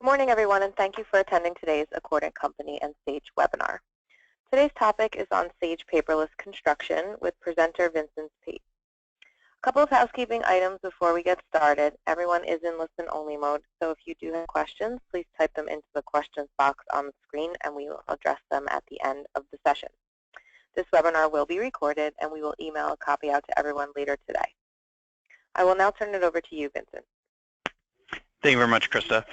Good morning, everyone, and thank you for attending today's Accordant Company and Sage webinar. Today's topic is on Sage Paperless Construction with presenter Vincent Pate. A couple of housekeeping items before we get started. Everyone is in listen-only mode, so if you do have questions, please type them into the questions box on the screen, and we will address them at the end of the session. This webinar will be recorded, and we will email a copy out to everyone later today. I will now turn it over to you, Vincent. Thank you very much, Krista.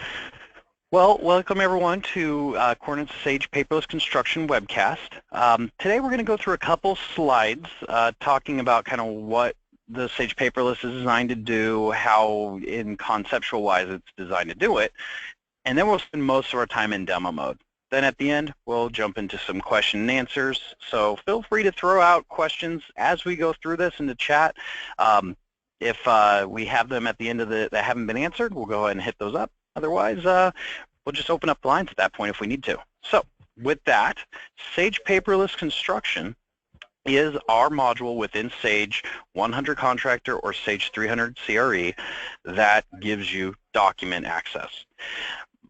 Well, welcome everyone to Accordant's Sage Paperless Construction webcast. Today we're going to go through a couple slides talking about kind of what the Sage Paperless is designed to do, how in conceptual wise it's designed to do it, and then we'll spend most of our time in demo mode. Then at the end we'll jump into some question and answers, so feel free to throw out questions as we go through this in the chat. If we have them at the end of that haven't been answered, we'll go ahead and hit those up. Otherwise, we'll just open up the lines at that point if we need to. So with that, Sage Paperless Construction is our module within Sage 100 Contractor or Sage 300 CRE that gives you document access.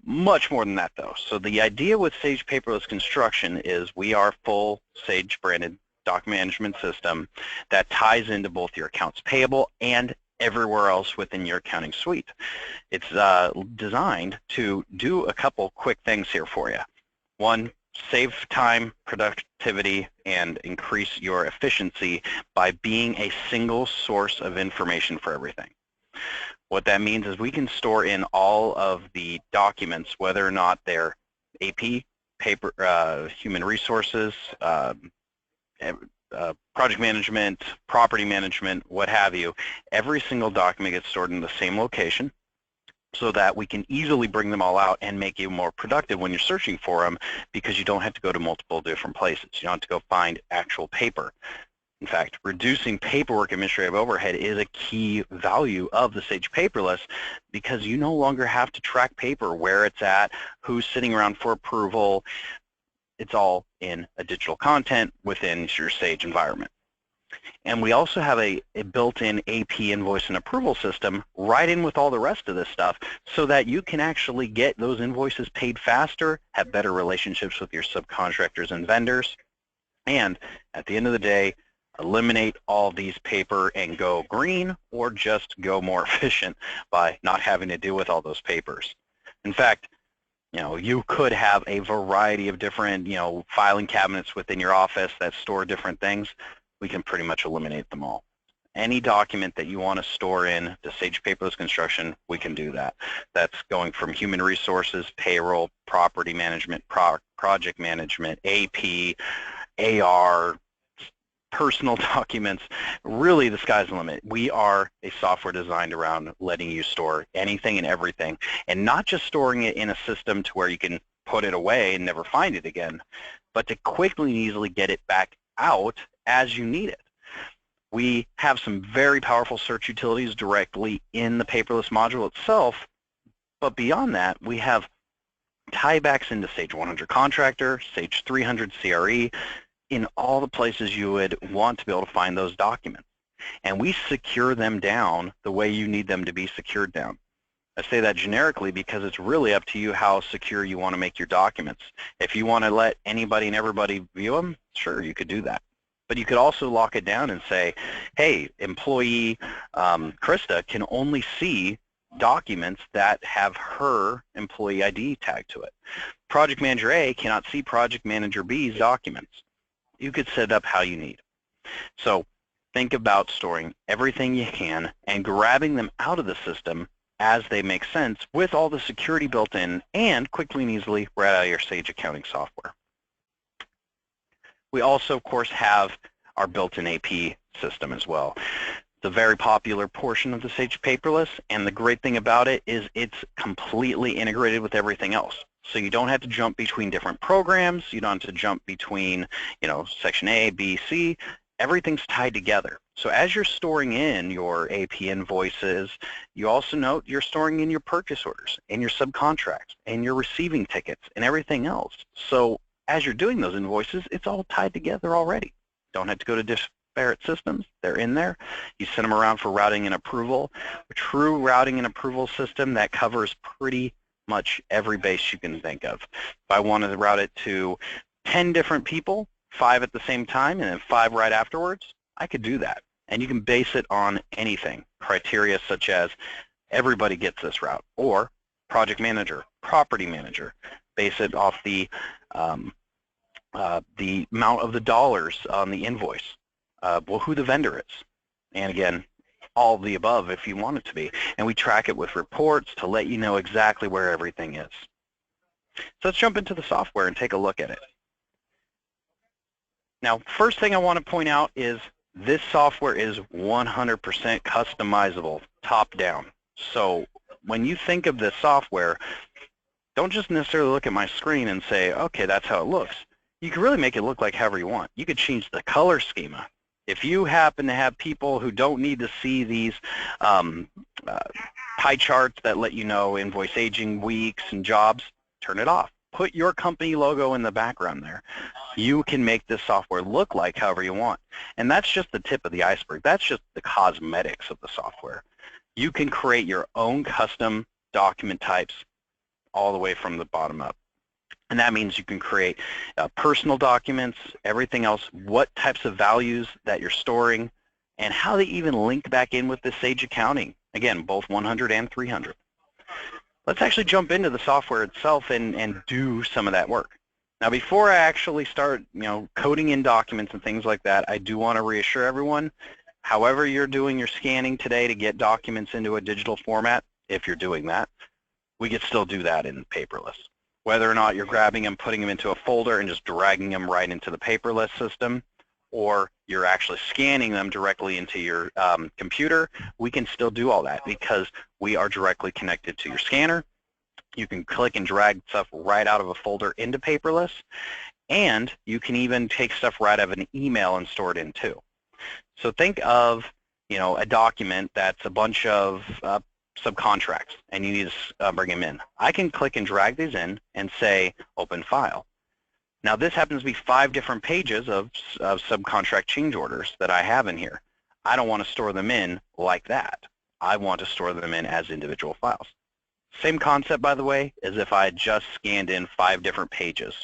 Much more than that, though. So the idea with Sage Paperless Construction is we are full Sage branded document management system that ties into both your accounts payable and everywhere else within your accounting suite. It's designed to do a couple quick things here for you. One, save time, productivity, and increase your efficiency by being a single source of information for everything. What that means is we can store in all of the documents, whether or not they're AP, paper, human resources, project management, property management, what have you. Every single document gets stored in the same location so that we can easily bring them all out and make you more productive when you're searching for them, because you don't have to go to multiple different places. You don't have to go find actual paper. In fact, reducing paperwork administrative overhead is a key value of the Sage Paperless, because you no longer have to track paper, where it's at, who's sitting around for approval. It's all in a digital content within your Sage environment. And we also have a built-in AP invoice and approval system right in with all the rest of this stuff, so that you can actually get those invoices paid faster, have better relationships with your subcontractors and vendors, and at the end of the day, eliminate all these paper and go green, or just go more efficient by not having to deal with all those papers. In fact, you could have a variety of different, filing cabinets within your office that store different things. We can pretty much eliminate them all. Any document that you want to store in the Sage Paperless Construction, we can do that. That's going from human resources, payroll, property management, project management, AP, AR, personal documents. Really, the sky's the limit. We are a software designed around letting you store anything and everything, and not just storing it in a system to where you can put it away and never find it again, but to quickly and easily get it back out as you need it. We have some very powerful search utilities directly in the paperless module itself, but beyond that, we have tiebacks into Sage 100 Contractor, Sage 300 CRE, in all the places you would want to be able to find those documents. And we secure them down the way you need them to be secured down. I say that generically because it's really up to you how secure you want to make your documents. If you want to let anybody and everybody view them, sure, you could do that. But you could also lock it down and say, hey, employee Krista can only see documents that have her employee ID tagged to it. Project Manager A cannot see Project Manager B's documents. You could set it up how you need. So think about storing everything you can and grabbing them out of the system as they make sense, with all the security built in, and quickly and easily right out of your Sage accounting software. We also, of course, have our built-in AP system as well. It's a very popular portion of the Sage Paperless, and the great thing about it is it's completely integrated with everything else. So you don't have to jump between different programs. You don't have to jump between, section A, B, C. Everything's tied together. So as you're storing in your AP invoices, you also note you're storing in your purchase orders and your subcontracts and your receiving tickets and everything else. So as you're doing those invoices, it's all tied together already. Don't have to go to disparate systems. They're in there. You send them around for routing and approval. A true routing and approval system that covers pretty much every base you can think of. If I wanted to route it to 10 different people, 5 at the same time, and then 5 right afterwards, I could do that. And you can base it on anything, criteria such as everybody gets this route, or project manager, property manager. Base it off the amount of the dollars on the invoice, well, who the vendor is, and again, all of the above if you want it to be. And we track it with reports to let you know exactly where everything is. So let's jump into the software and take a look at it. Now, first thing I want to point out is this software is 100% customizable, top down. So when you think of this software, don't just necessarily look at my screen and say, okay, that's how it looks. You can really make it look like however you want. You could change the color schema. If you happen to have people who don't need to see these pie charts that let you know invoice aging weeks and jobs, turn it off. Put your company logo in the background there. You can make this software look like however you want. And that's just the tip of the iceberg. That's just the cosmetics of the software. You can create your own custom document types all the way from the bottom up. And that means you can create personal documents, everything else, what types of values that you're storing, and how they even link back in with the Sage accounting. Again, both 100 and 300. Let's actually jump into the software itself and do some of that work. Now, before I actually start, coding in documents and things like that, I do want to reassure everyone, however you're doing your scanning today to get documents into a digital format, if you're doing that, we could still do that in paperless. Whether or not you're grabbing them, putting them into a folder and just dragging them right into the paperless system, or you're actually scanning them directly into your computer, we can still do all that because we are directly connected to your scanner. You can click and drag stuff right out of a folder into paperless, and you can even take stuff right out of an email and store it in too. So think of, a document that's a bunch of subcontracts, and you need to bring them in. I can click and drag these in and say, open file. Now this happens to be 5 different pages of subcontract change orders that I have in here. I don't want to store them in like that. I want to store them in as individual files. Same concept, by the way, as if I had just scanned in 5 different pages.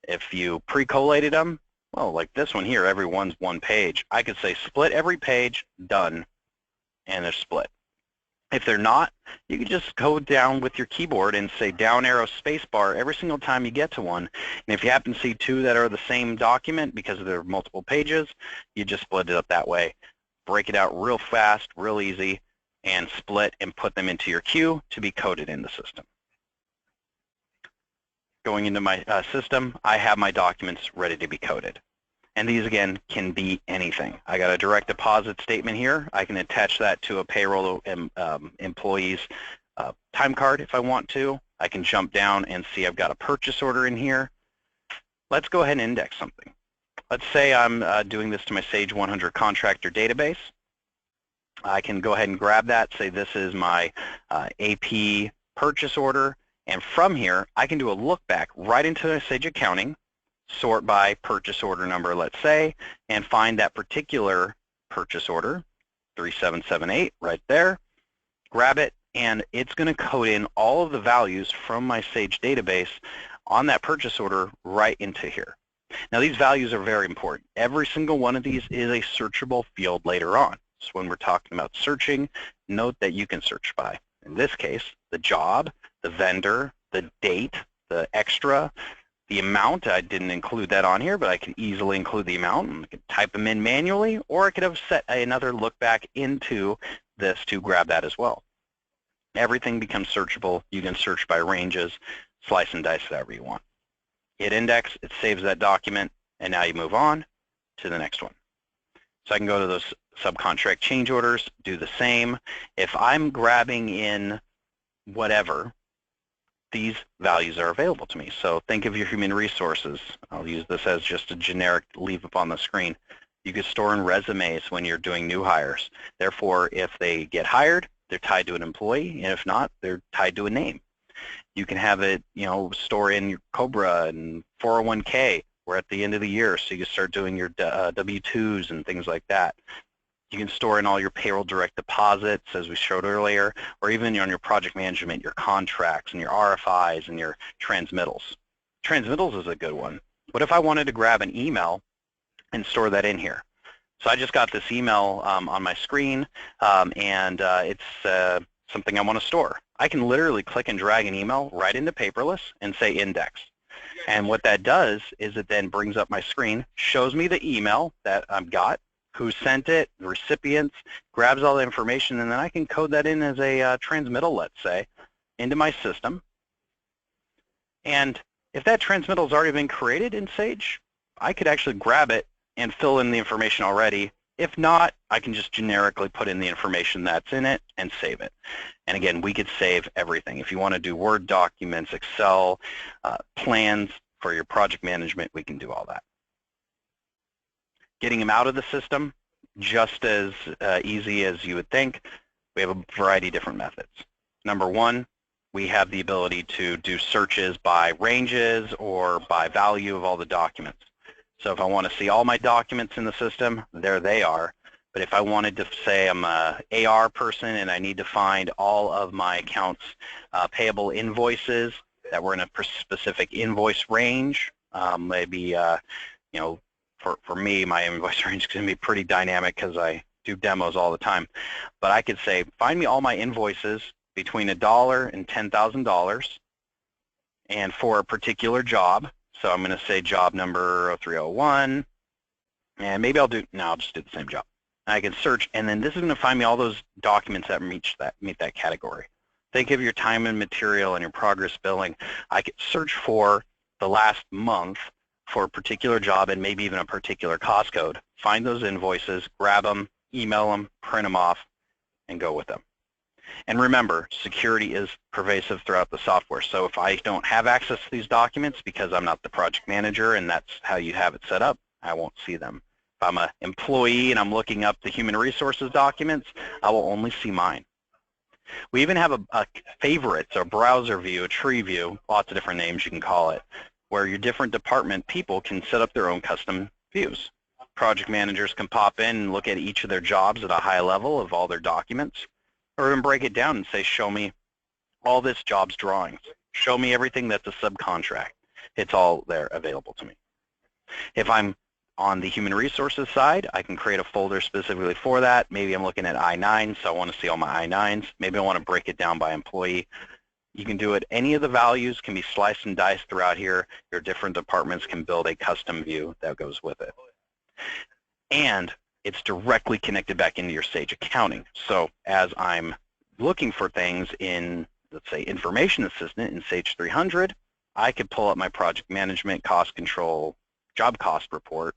If you pre-collated them, well, like this one here, every one's 1 page. I could say split every page, done, and they're split. If they're not, you can just go down with your keyboard and say down arrow space bar every single time you get to one. And if you happen to see 2 that are the same document because there are multiple pages, you just split it up that way. Break it out real fast, real easy, and split and put them into your queue to be coded in the system. Going into my system, I have my documents ready to be coded. And these, again, can be anything. I got a direct deposit statement here. I can attach that to a payroll employee's time card if I want to. I can jump down and see I've got a purchase order in here. Let's go ahead and index something. Let's say I'm doing this to my Sage 100 Contractor database. I can go ahead and grab that, say this is my AP purchase order, and from here I can do a look back right into Sage Accounting, sort by purchase order number, let's say, and find that particular purchase order, 3778, right there, grab it, and it's going to code in all of the values from my Sage database on that purchase order right into here. Now these values are very important. Every single one of these is a searchable field later on. So when we're talking about searching, note that you can search by, in this case, the job, the vendor, the date, the extra, the amount. I didn't include that on here, but I can easily include the amount, and I can type them in manually, or I could have set another look back into this to grab that as well. Everything becomes searchable. You can search by ranges, slice and dice however you want. Hit index, it saves that document, and now you move on to the next one. So I can go to those subcontract change orders, do the same. If I'm grabbing in whatever, these values are available to me. So think of your human resources. I'll use this as just a generic leave up on the screen. You could store in resumes when you're doing new hires. Therefore, if they get hired, they're tied to an employee, and if not, they're tied to a name. You can have it, store in your COBRA and 401k. We're at the end of the year, so you can start doing your W-2s and things like that. You can store in all your payroll direct deposits, as we showed earlier, or even on your project management, your contracts and your RFIs and your transmittals. Transmittals is a good one. What if I wanted to grab an email and store that in here? So I just got this email on my screen, and it's something I want to store. I can literally click and drag an email right into Paperless and say index. And what that does is it then brings up my screen, shows me the email that I've got, who sent it, the recipients, grabs all the information, and then I can code that in as a transmittal, let's say, into my system. And if that transmittal has already been created in Sage, I could actually grab it and fill in the information already. If not, I can just generically put in the information that's in it and save it. And again, we could save everything. If you want to do Word documents, Excel, plans for your project management, we can do all that. Getting them out of the system, just as easy as you would think. We have a variety of different methods. Number one, we have the ability to do searches by ranges or by value of all the documents. So if I want to see all my documents in the system, there they are. But if I wanted to say I'm an AR person and I need to find all of my accounts payable invoices that were in a specific invoice range, maybe, you know, for me, my invoice range is going to be pretty dynamic because I do demos all the time. But I could say, find me all my invoices between $1 and $10,000 and for a particular job. So I'm going to say job number 0301, and maybe I'll just do the same job. And I can search, and then this is going to find me all those documents that meet that category. Think of your time and material and your progress billing. I could search for the last month for a particular job and maybe even a particular cost code. Find those invoices, grab them, email them, print them off, and go with them. And remember, security is pervasive throughout the software. So if I don't have access to these documents because I'm not the project manager and that's how you have it set up, I won't see them. If I'm an employee and I'm looking up the human resources documents, I will only see mine. We even have a favorites, a browser view, a tree view, lots of different names you can call it, where your different department people can set up their own custom views. Project managers can pop in and look at each of their jobs at a high level of all their documents, or even break it down and say, show me all this job's drawings. Show me everything that's a subcontract. It's all there available to me. If I'm on the human resources side, I can create a folder specifically for that. Maybe I'm looking at I-9, so I want to see all my I-9s. Maybe I want to break it down by employee. You can do it. Any of the values can be sliced and diced throughout here. Your different departments can build a custom view that goes with it. And it's directly connected back into your Sage accounting. So as I'm looking for things in, let's say, Information Assistant in Sage 300, I could pull up my project management, cost control, job cost report,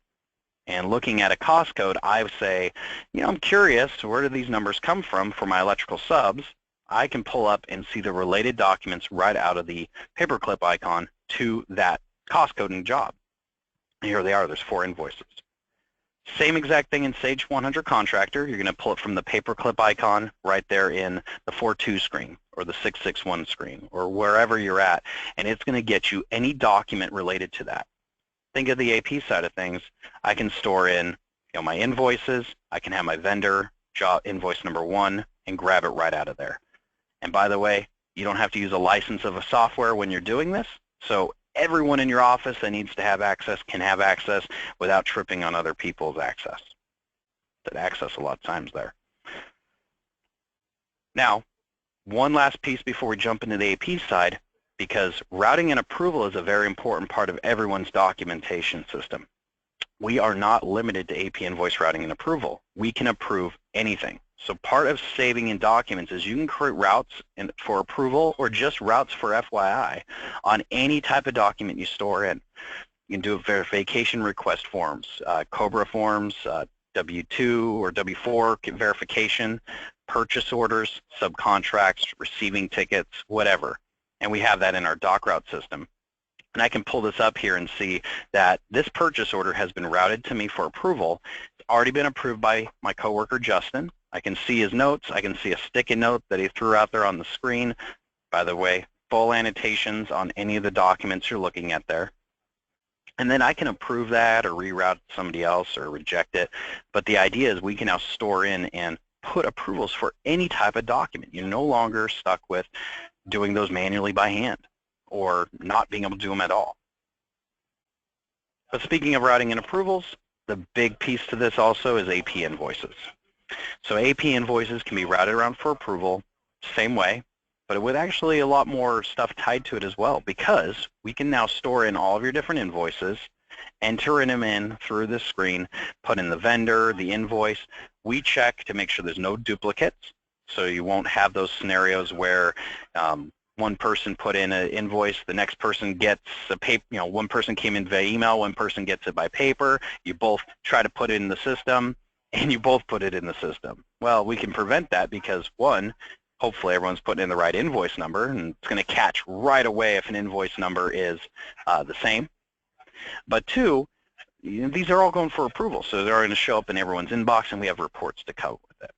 and looking at a cost code, I say, you know, I'm curious, where do these numbers come from for my electrical subs? I can pull up and see the related documents right out of the paperclip icon to that cost code and job. And here they are. There's 4 invoices. Same exact thing in Sage 100 Contractor. You're going to pull it from the paperclip icon right there in the 4.2 screen or the 6.6.1 screen or wherever you're at, and it's going to get you any document related to that. Think of the AP side of things. I can store in, you know, my invoices. I can have my vendor job invoice number 1 and grab it right out of there. And by the way, you don't have to use a license of a software when you're doing this. So everyone in your office that needs to have access can have access without tripping on other people's access. That access a lot of times there. Now, one last piece before we jump into the AP side, because routing and approval is a very important part of everyone's documentation system. We are not limited to AP invoice routing and approval. We can approve anything. So part of saving in documents is you can create routes for approval or just routes for FYI on any type of document you store in. You can do verification request forms, COBRA forms, W-2 or W-4 verification, purchase orders, subcontracts, receiving tickets, whatever. And we have that in our doc route system. And I can pull this up here and see that this purchase order has been routed to me for approval. It's already been approved by my coworker, Justin. I can see his notes. I can see a sticky note that he threw out there on the screen. By the way, full annotations on any of the documents you're looking at there. And then I can approve that or reroute to somebody else or reject it. But the idea is we can now store in and put approvals for any type of document. You're no longer stuck with doing those manually by hand or not being able to do them at all. But speaking of routing and approvals, the big piece to this also is AP invoices. So AP invoices can be routed around for approval, same way, but with actually a lot more stuff tied to it as well, because we can now store in all of your different invoices, enter them in through this screen, put in the vendor, the invoice. We check to make sure there's no duplicates, so you won't have those scenarios where one person put in an invoice, the next person gets a paper, one person came in via email, one person gets it by paper, you both try to put it in the system, and you both put it in the system. Well, we can prevent that because, one, hopefully everyone's putting in the right invoice number, and it's going to catch right away if an invoice number is the same. But two, these are all going for approval, so they're going to show up in everyone's inbox, and we have reports to cover with it.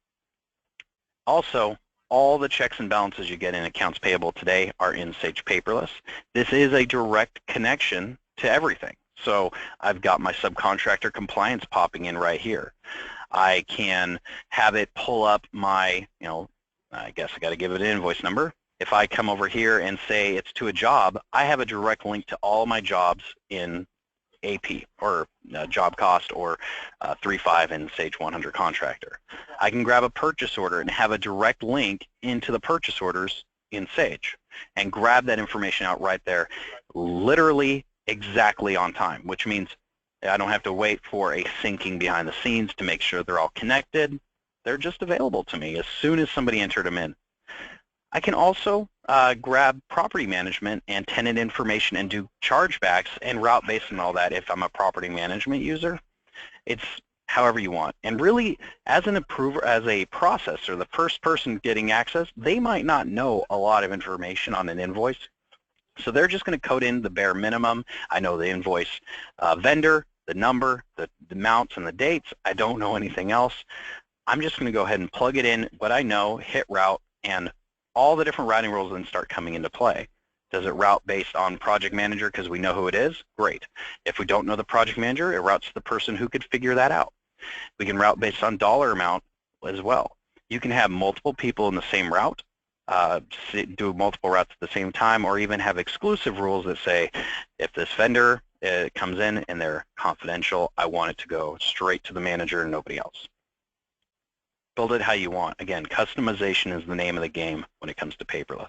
Also, all the checks and balances you get in accounts payable today are in Sage Paperless. This is a direct connection to everything. So I've got my subcontractor compliance popping in right here. I can have it pull up my, I guess I got to give it an invoice number. If I come over here and say it's to a job, I have a direct link to all my jobs in AP or job cost or 3.5 in Sage 100 Contractor. I can grab a purchase order and have a direct link into the purchase orders in Sage and grab that information out right there, literally exactly on time, which means I don't have to wait for a syncing behind the scenes to make sure they're all connected. They're just available to me as soon as somebody entered them in. I can also grab property management and tenant information and do chargebacks and route based on all that if I'm a property management user. It's however you want. And really, as an approver, as a processor, the first person getting access, they might not know a lot of information on an invoice. So they're just going to code in the bare minimum. I know the invoice vendor, the number, the amounts, and the dates. I don't know anything else. I'm just going to go ahead and plug it in, what I know, hit route, and all the different routing rules then start coming into play. Does it route based on project manager because we know who it is? Great. If we don't know the project manager, it routes to the person who could figure that out. We can route based on dollar amount as well. You can have multiple people in the same route, do multiple routes at the same time, or even have exclusive rules that say, if this vendor comes in and they're confidential, I want it to go straight to the manager and nobody else. Build it how you want. Again, customization is the name of the game when it comes to paperless.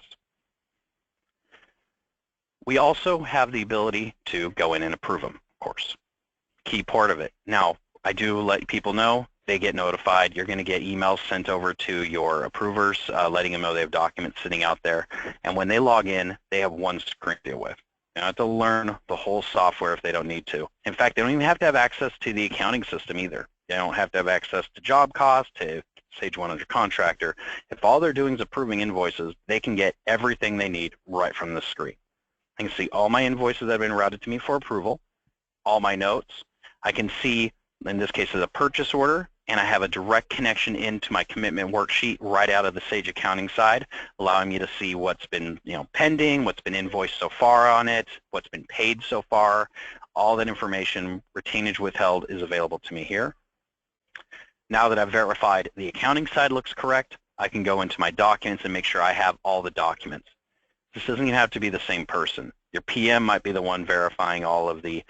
We also have the ability to go in and approve them, of course. Key part of it. Now, I do let people know, they get notified. You're going to get emails sent over to your approvers, letting them know they have documents sitting out there. And when they log in, they have one screen to deal with. They don't have to learn the whole software if they don't need to. In fact, they don't even have to have access to the accounting system either. They don't have to have access to job cost, to Sage 100 Contractor. If all they're doing is approving invoices, they can get everything they need right from the screen. I can see all my invoices that have been routed to me for approval, all my notes. I can see, in this case, a purchase order, and I have a direct connection into my commitment worksheet right out of the Sage accounting side, allowing me to see what's been pending, what's been invoiced so far on it, what's been paid so far. All that information, retainage withheld, is available to me here. Now that I've verified the accounting side looks correct, I can go into my documents and make sure I have all the documents. This doesn't even have to be the same person. Your PM might be the one verifying all of the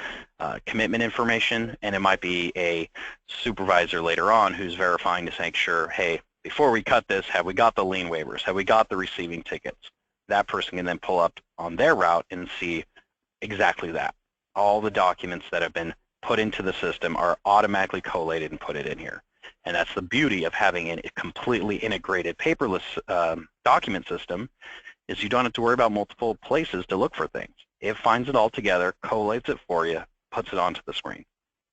commitment information, and it might be a supervisor later on who's verifying to make sure, hey, before we cut this, have we got the lien waivers? Have we got the receiving tickets? That person can then pull up on their route and see exactly that. All the documents that have been put into the system are automatically collated and put it in here. And that's the beauty of having a completely integrated paperless document system, is you don't have to worry about multiple places to look for things. It finds it all together, collates it for you, puts it onto the screen.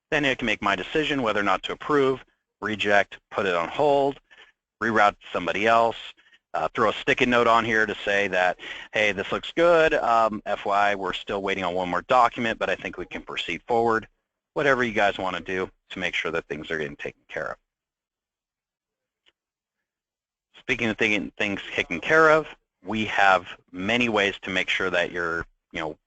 Then I can make my decision whether or not to approve, reject, put it on hold, reroute to somebody else, throw a sticky note on here to say that, hey, this looks good, FYI, we're still waiting on one more document, but I think we can proceed forward. Whatever you guys want to do to make sure that things are getting taken care of. Speaking of things taken care of, we have many ways to make sure that your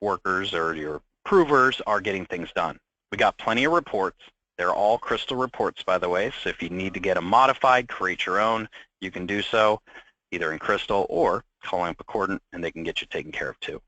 workers or your approvers are getting things done. We got plenty of reports. They're all Crystal reports, by the way, so if you need to get them modified, create your own, you can do so either in Crystal or calling up Accordant, and they can get you taken care of too.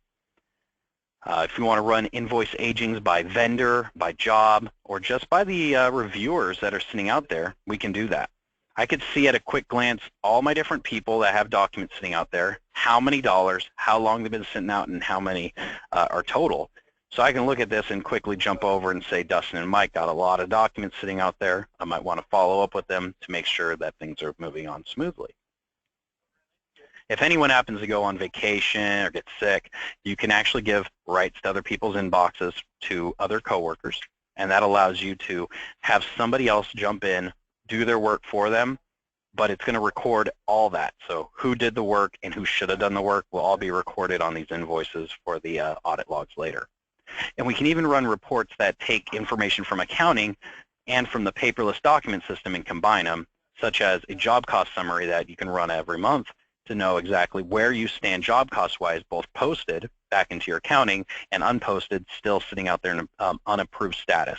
If you want to run invoice agings by vendor, by job, or just by the reviewers that are sitting out there, we can do that. I could see at a quick glance all my different people that have documents sitting out there, how many dollars, how long they've been sitting out, and how many are total. So I can look at this and quickly jump over and say, Dustin and Mike got a lot of documents sitting out there. I might want to follow up with them to make sure that things are moving on smoothly. If anyone happens to go on vacation or get sick, you can actually give rights to other people's inboxes to other coworkers, and that allows you to have somebody else jump in, do their work for them, but it's going to record all that. So who did the work and who should have done the work will all be recorded on these invoices for the audit logs later. And we can even run reports that take information from accounting and from the paperless document system and combine them, such as a job cost summary that you can run every month to know exactly where you stand job cost-wise, both posted back into your accounting and unposted, still sitting out there in unapproved status.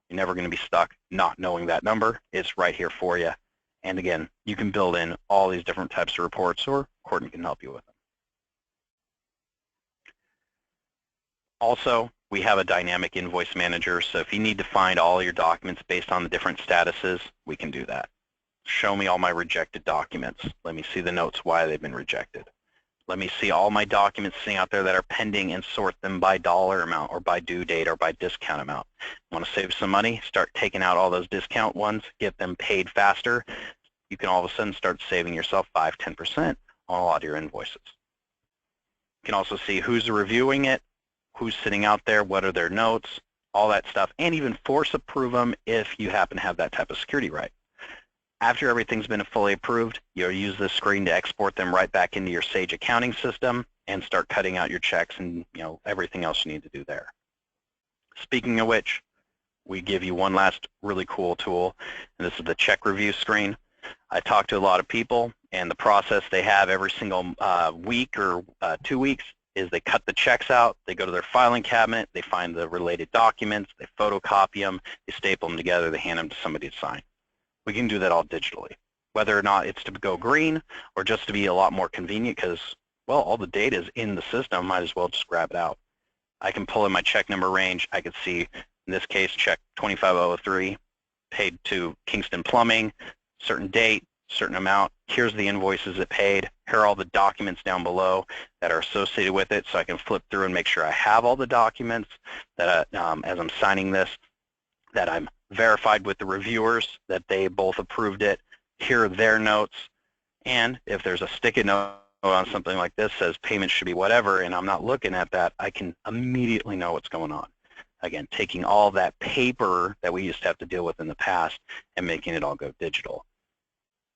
You're never going to be stuck not knowing that number. It's right here for you. And again, you can build in all these different types of reports, or Courtney can help you with them. Also, we have a dynamic invoice manager, so if you need to find all your documents based on the different statuses, we can do that. Show me all my rejected documents. Let me see the notes why they've been rejected. Let me see all my documents sitting out there that are pending and sort them by dollar amount or by due date or by discount amount. Want to save some money? Start taking out all those discount ones, get them paid faster. You can all of a sudden start saving yourself 5–10% on a lot of your invoices. You can also see who's reviewing it, who's sitting out there, what are their notes, all that stuff, and even force approve them if you happen to have that type of security right. After everything's been fully approved, you'll use this screen to export them right back into your Sage accounting system and start cutting out your checks and everything else you need to do there. Speaking of which, we give you one last really cool tool, and this is the check review screen. I talk to a lot of people, and the process they have every single week or 2 weeks is they cut the checks out, they go to their filing cabinet, they find the related documents, they photocopy them, they staple them together, they hand them to somebody to sign. We can do that all digitally, whether or not it's to go green or just to be a lot more convenient because, well, all the data is in the system, might as well just grab it out. I can pull in my check number range. I could see, in this case, check 25003, paid to Kingston Plumbing, certain date, certain amount. Here's the invoices it paid. Here are all the documents down below that are associated with it, so I can flip through and make sure I have all the documents that as I'm signing this, that I'm verified with the reviewers, that they both approved it. Here are their notes, and if there's a sticky note on something like this says payment should be whatever, and I'm not looking at that, I can immediately know what's going on. Again, taking all that paper that we used to have to deal with in the past and making it all go digital.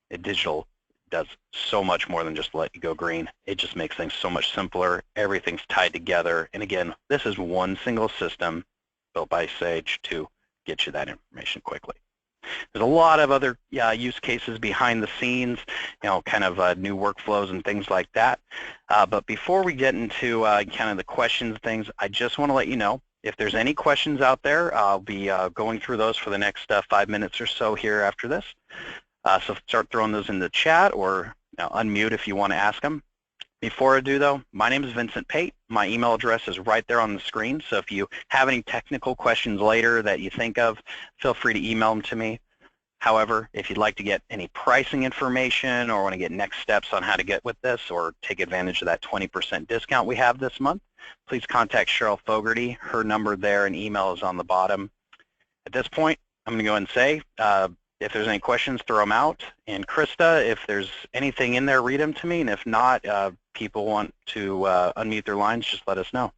Digital does so much more than just let you go green. It just makes things so much simpler. Everything's tied together. And again, this is one single system built by Sage to get you that information quickly. There's a lot of other use cases behind the scenes, kind of new workflows and things like that. But before we get into kind of the questions things, I just want to let you know, if there's any questions out there, I'll be going through those for the next 5 minutes or so here after this. So start throwing those in the chat or unmute if you want to ask them. Before I do, though, my name is Vincent Pate. My email address is right there on the screen, so if you have any technical questions later that you think of, feel free to email them to me. However, if you'd like to get any pricing information or want to get next steps on how to get with this or take advantage of that 20% discount we have this month, please contact Cheryl Fogarty. Her number there and email is on the bottom. At this point, I'm going to go ahead and say, if there's any questions, throw them out. And Krista, if there's anything in there, read them to me. And if not, people want to unmute their lines, just let us know.